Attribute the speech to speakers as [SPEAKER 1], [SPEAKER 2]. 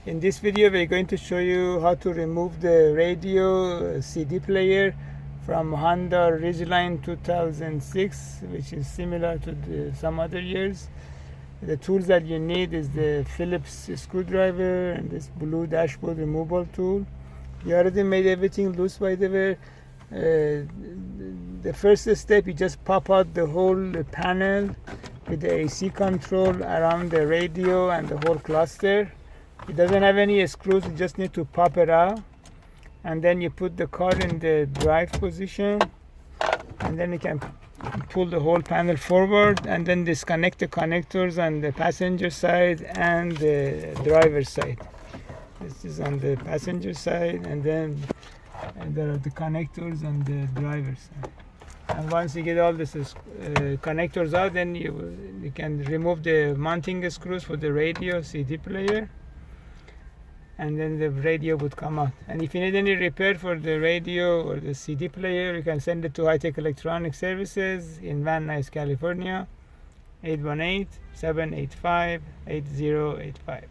[SPEAKER 1] In this video we're going to show you how to remove the radio CD player from Honda Ridgeline 2006, which is similar to some other years. The tools that you need is the Phillips screwdriver and this blue dashboard removal tool. You already made everything loose, by the way. The first step, you just pop out the whole panel with the AC control around the radio and the whole cluster. It doesn't have any screws, you just need to pop it out, and then you put the car in the drive position, and then you can pull the whole panel forward and then disconnect the connectors on the passenger side and the driver's side. This is on the passenger side, and then there are the connectors on the driver's side. And once you get all this connectors out, then you can remove the mounting screws for the radio CD player, and then the radio would come out. And if you need any repair for the radio or the CD player, you can send it to High Tech Electronic Services in Van Nuys, California, 818-785-8085.